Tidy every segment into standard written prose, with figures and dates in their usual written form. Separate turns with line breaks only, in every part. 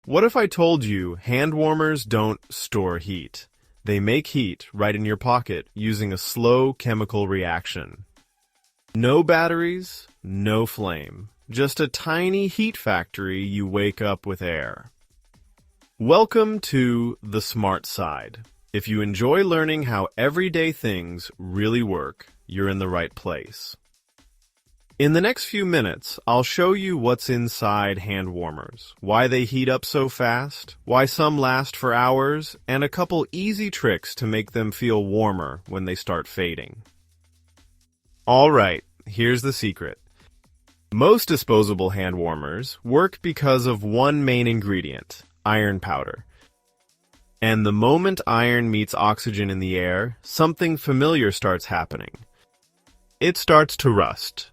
What if I told you hand warmers don't store heat? They make heat right in your pocket using a slow chemical reaction. No batteries, no flame, just a tiny heat factory you wake up with air. Welcome to the smart side. If you enjoy learning how everyday things really work, you're in the right place. In the next few minutes, I'll show you what's inside hand warmers, why they heat up so fast, why some last for hours, and a couple easy tricks to make them feel warmer when they start fading. All right, here's the secret. Most disposable hand warmers work because of one main ingredient, iron powder. And the moment iron meets oxygen in the air, something familiar starts happening. It starts to rust.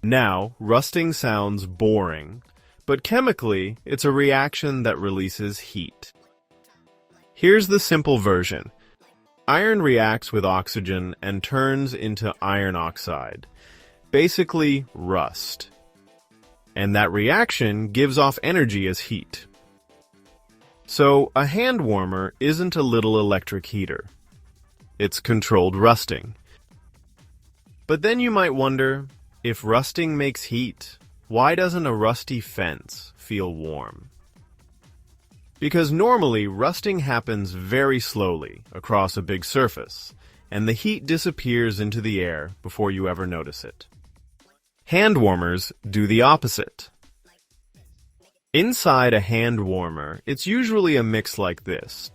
Now, rusting sounds boring, but chemically, it's a reaction that releases heat. Here's the simple version. Iron reacts with oxygen and turns into iron oxide, basically rust. And that reaction gives off energy as heat. So, a hand warmer isn't a little electric heater. It's controlled rusting. But then you might wonder, if rusting makes heat, why doesn't a rusty fence feel warm? Because normally, rusting happens very slowly across a big surface, and the heat disappears into the air before you ever notice it. Hand warmers do the opposite. Inside a hand warmer, it's usually a mix like this: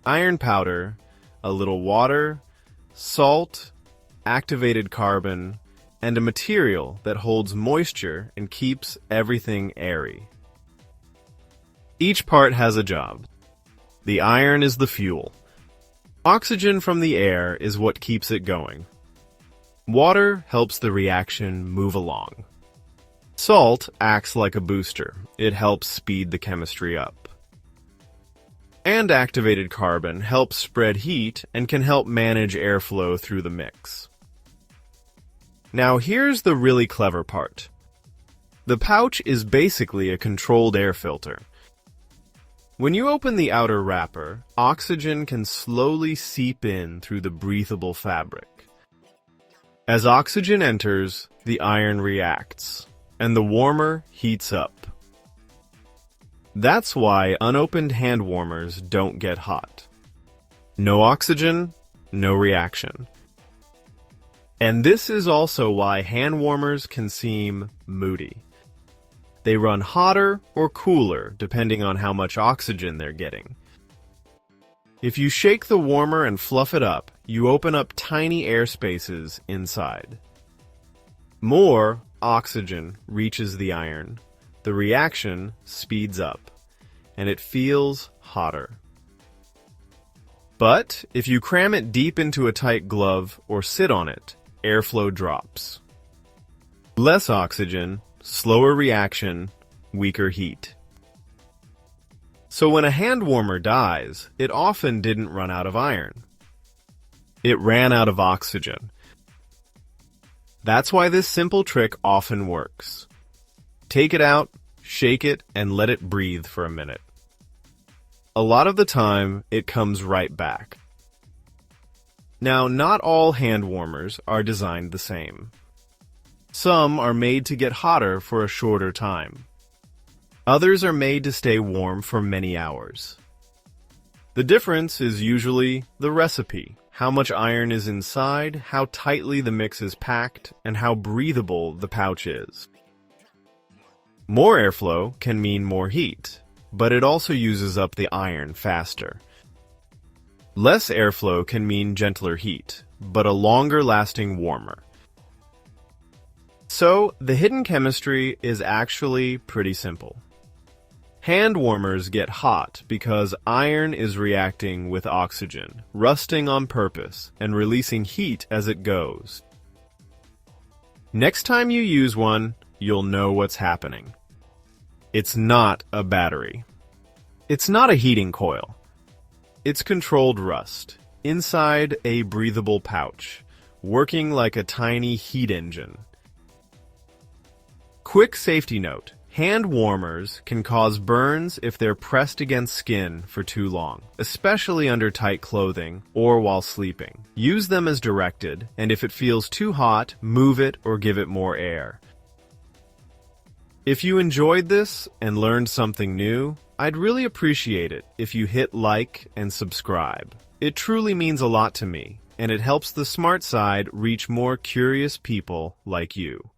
iron powder, a little water, salt, activated carbon, and a material that holds moisture and keeps everything airy. Each part has a job. The iron is the fuel. Oxygen from the air is what keeps it going. Water helps the reaction move along. Salt acts like a booster. It helps speed the chemistry up. And activated carbon helps spread heat and can help manage airflow through the mix. Now here's the really clever part. The pouch is basically a controlled air filter. When you open the outer wrapper, oxygen can slowly seep in through the breathable fabric. As oxygen enters, the iron reacts, and the warmer heats up. That's why unopened hand warmers don't get hot. No oxygen, no reaction. And this is also why hand warmers can seem moody. They run hotter or cooler depending on how much oxygen they're getting. If you shake the warmer and fluff it up, you open up tiny air spaces inside. More oxygen reaches the iron, the reaction speeds up, and it feels hotter. But if you cram it deep into a tight glove or sit on it, airflow drops. Less oxygen, slower reaction, weaker heat. So when a hand warmer dies, it often didn't run out of iron. It ran out of oxygen. That's why this simple trick often works. Take it out, shake it, and let it breathe for a minute. A lot of the time, it comes right back. Now, not all hand warmers are designed the same. Some are made to get hotter for a shorter time. Others are made to stay warm for many hours. The difference is usually the recipe, how much iron is inside, how tightly the mix is packed, and how breathable the pouch is. More airflow can mean more heat, but it also uses up the iron faster. Less airflow can mean gentler heat, but a longer-lasting warmer. So, the hidden chemistry is actually pretty simple. Hand warmers get hot because iron is reacting with oxygen, rusting on purpose, and releasing heat as it goes. Next time you use one, you'll know what's happening. It's not a battery. It's not a heating coil. It's controlled rust, inside a breathable pouch, working like a tiny heat engine. Quick safety note, Hand warmers can cause burns if they're pressed against skin for too long, especially under tight clothing or while sleeping. Use them as directed, and if it feels too hot, move it or give it more air. If you enjoyed this and learned something new, I'd really appreciate it if you hit like and subscribe. It truly means a lot to me, and it helps the Smart Side reach more curious people like you.